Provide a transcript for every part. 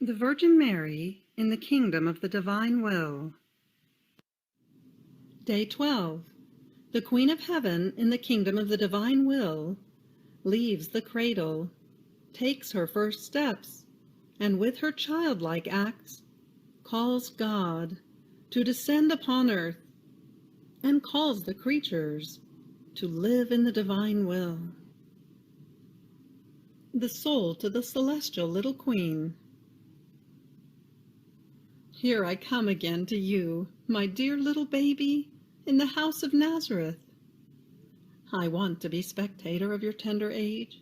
The Virgin Mary in the Kingdom of the Divine Will. Day 12. The Queen of Heaven in the Kingdom of the Divine Will leaves the cradle, takes her first steps, and with her childlike acts calls God to descend upon earth and calls the creatures to live in the divine will. The soul to the celestial little queen. Here I come again to you, my dear little baby, in the house of Nazareth. I want to be spectator of your tender age.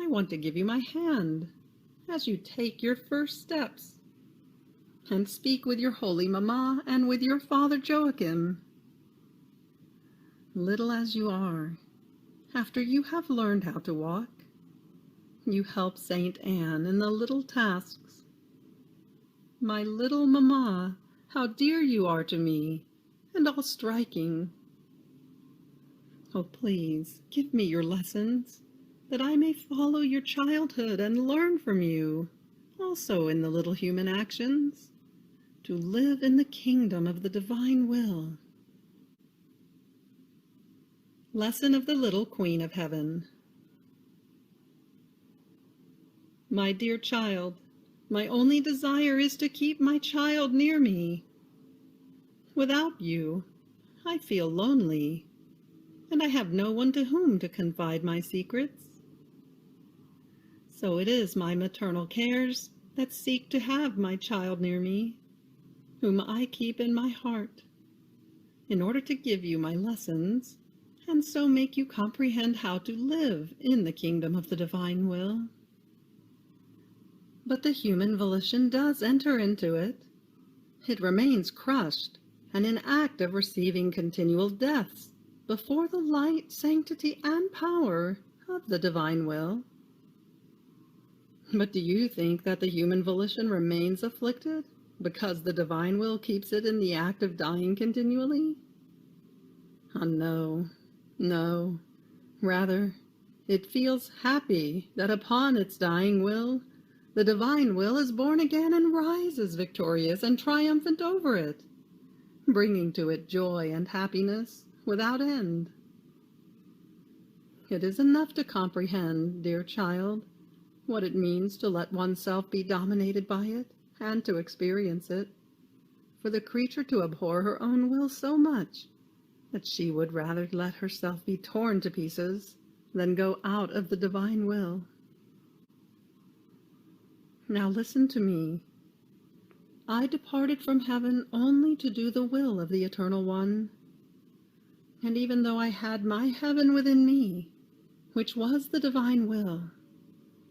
I want to give you my hand as you take your first steps, and speak with your holy mamma and with your father Joachim. Little as you are, after you have learned how to walk, you help Saint Anne in the little tasks. My little mamma, how dear you are to me, and all striking. Oh, please, give me your lessons, that I may follow your childhood and learn from you, also in the little human actions, to live in the kingdom of the divine will. Lesson of the Little Queen of Heaven. My dear child, my only desire is to keep my child near me. Without you, I feel lonely, and I have no one to whom to confide my secrets. So it is my maternal cares that seek to have my child near me, whom I keep in my heart, in order to give you my lessons, and so make you comprehend how to live in the kingdom of the divine will. But the human volition does enter into it. It remains crushed and in act of receiving continual deaths before the light, sanctity, and power of the divine will. But do you think that the human volition remains afflicted because the divine will keeps it in the act of dying continually? Oh, no, no. Rather, it feels happy that upon its dying will, the divine will is born again and rises victorious and triumphant over it, bringing to it joy and happiness without end. It is enough to comprehend, dear child, what it means to let oneself be dominated by it and to experience it, for the creature to abhor her own will so much that she would rather let herself be torn to pieces than go out of the divine will. Now listen to me. I departed from heaven only to do the will of the Eternal One. And even though I had my heaven within me, which was the divine will,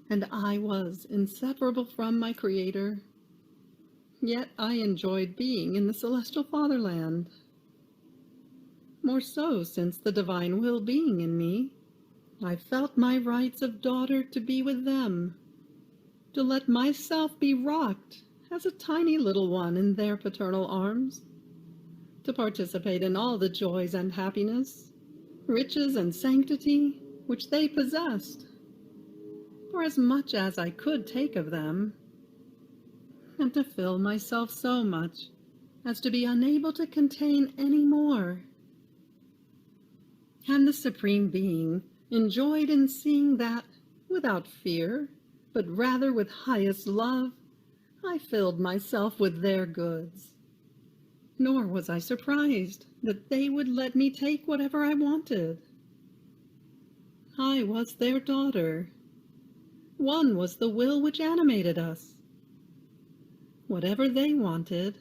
and I was inseparable from my Creator, yet I enjoyed being in the celestial fatherland. More so since the divine will being in me, I felt my rights of daughter to be with them, to let myself be rocked as a tiny little one in their paternal arms, to participate in all the joys and happiness, riches and sanctity which they possessed, for as much as I could take of them, and to fill myself so much as to be unable to contain any more. And the Supreme Being enjoyed in seeing that, without fear, but rather with highest love, I filled myself with their goods. Nor was I surprised that they would let me take whatever I wanted. I was their daughter. One was the will which animated us. Whatever they wanted,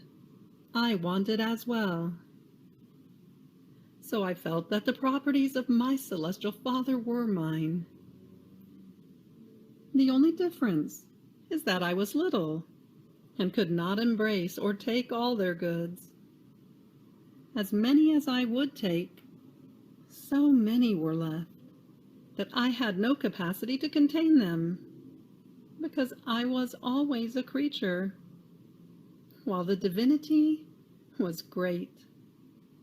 I wanted as well. So I felt that the properties of my celestial Father were mine. The only difference is that I was little, and could not embrace or take all their goods. As many as I would take, so many were left, that I had no capacity to contain them, because I was always a creature, while the divinity was great,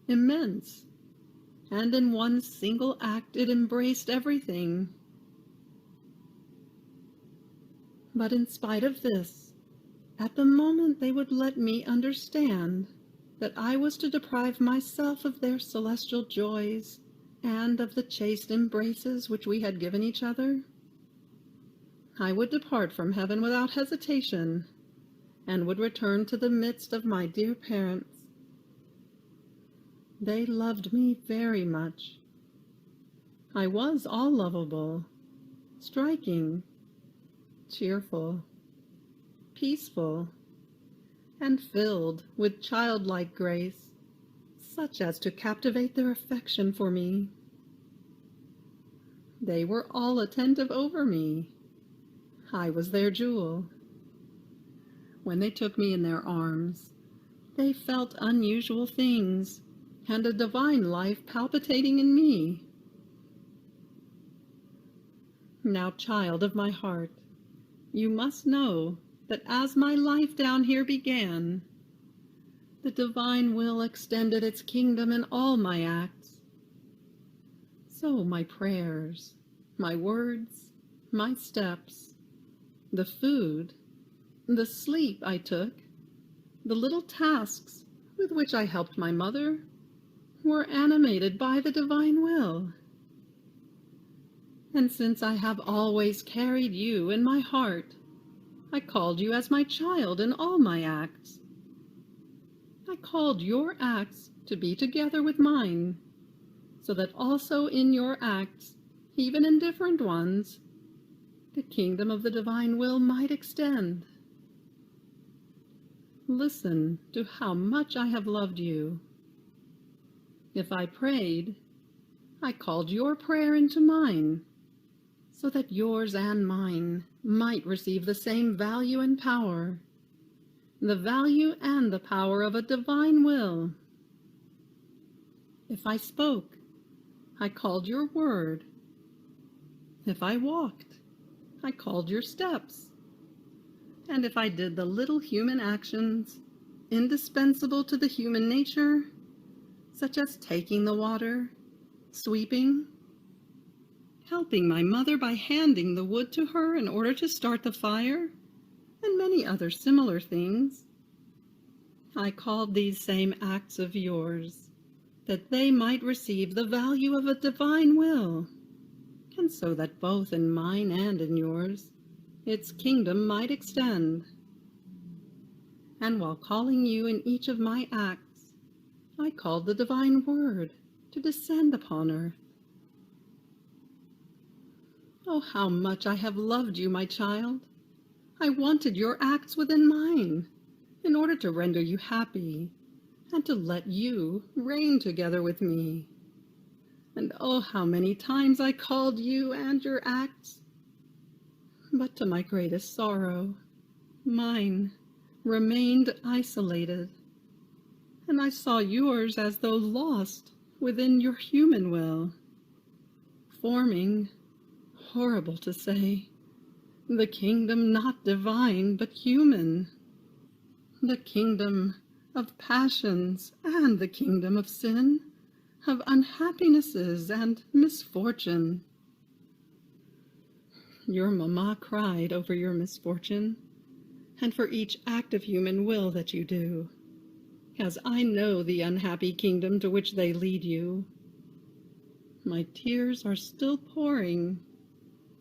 immense, and in one single act it embraced everything. But in spite of this, At the moment they would let me understand that I was to deprive myself of their celestial joys and of the chaste embraces which we had given each other, I would depart from heaven without hesitation, and would return to the midst of my dear parents. They loved me very much. I was all lovable, striking, cheerful, peaceful, and filled with childlike grace, such as to captivate their affection for me. They were all attentive over me. I was their jewel. When they took me in their arms, they felt unusual things, and a divine life palpitating in me. Now, child of my heart, you must know that as my life down here began, the divine will extended its kingdom in all my acts. So my prayers, my words, my steps, the food, the sleep I took, the little tasks with which I helped my mother, were animated by the divine will. And since I have always carried you in my heart, I called you as my child in all my acts. I called your acts to be together with mine, so that also in your acts, even in different ones, the kingdom of the divine will might extend. Listen to how much I have loved you. If I prayed, I called your prayer into mine, so that yours and mine might receive the same value and power, the value and the power of a divine will. If I spoke, I called your word. If I walked, I called your steps. And if I did the little human actions indispensable to the human nature, such as taking the water, sweeping, helping my mother by handing the wood to her in order to start the fire, and many other similar things, I called these same acts of yours, that they might receive the value of a divine will, and so that both in mine and in yours, its kingdom might extend. And while calling you in each of my acts, I called the divine word to descend upon earth. Oh, how much I have loved you, my child! I wanted your acts within mine, in order to render you happy, and to let you reign together with me. And oh, how many times I called you and your acts! But to my greatest sorrow, mine remained isolated, and I saw yours as though lost within your human will, forming, horrible to say, the kingdom not divine but human, the kingdom of passions and the kingdom of sin, of unhappinesses and misfortune. Your mamma cried over your misfortune, and for each act of human will that you do, as I know the unhappy kingdom to which they lead you. My tears are still pouring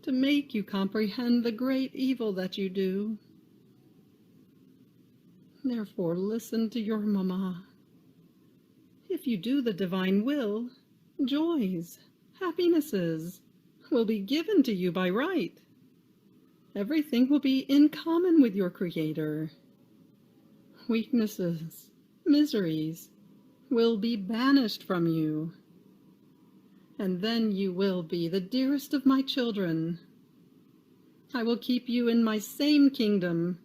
to make you comprehend the great evil that you do. Therefore listen to your mamma. If you do the divine will, joys, happinesses will be given to you by right. Everything will be in common with your Creator. Weaknesses, miseries will be banished from you. And then you will be the dearest of my children. I will keep you in my same kingdom,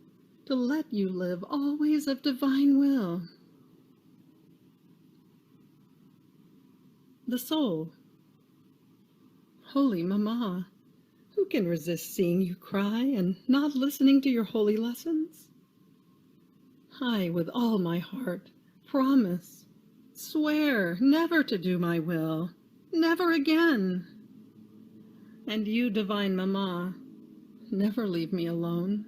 to let you live always of divine will. The soul. Holy Mamma, who can resist seeing you cry and not listening to your holy lessons? I, with all my heart, promise, swear never to do my will, never again. And you, divine Mamma, never leave me alone.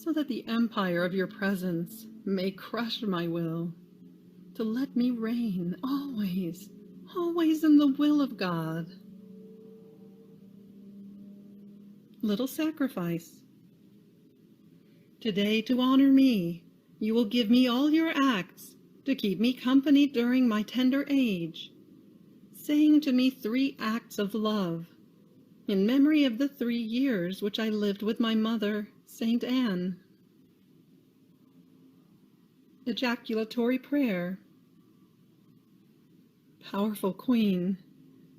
so that the empire of your presence may crush my will, to let me reign always, always in the will of God. Little sacrifice. Today, to honor me, you will give me all your acts to keep me company during my tender age, saying to me 3 acts of love, in memory of the 3 years which I lived with my mother, Saint Anne. Ejaculatory prayer. Powerful Queen,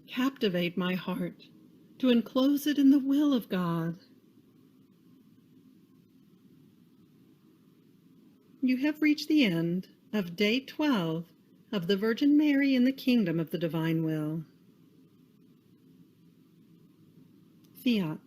captivate my heart to enclose it in the will of God. You have reached the end of Day 12 of the Virgin Mary in the Kingdom of the Divine Will. Fiat.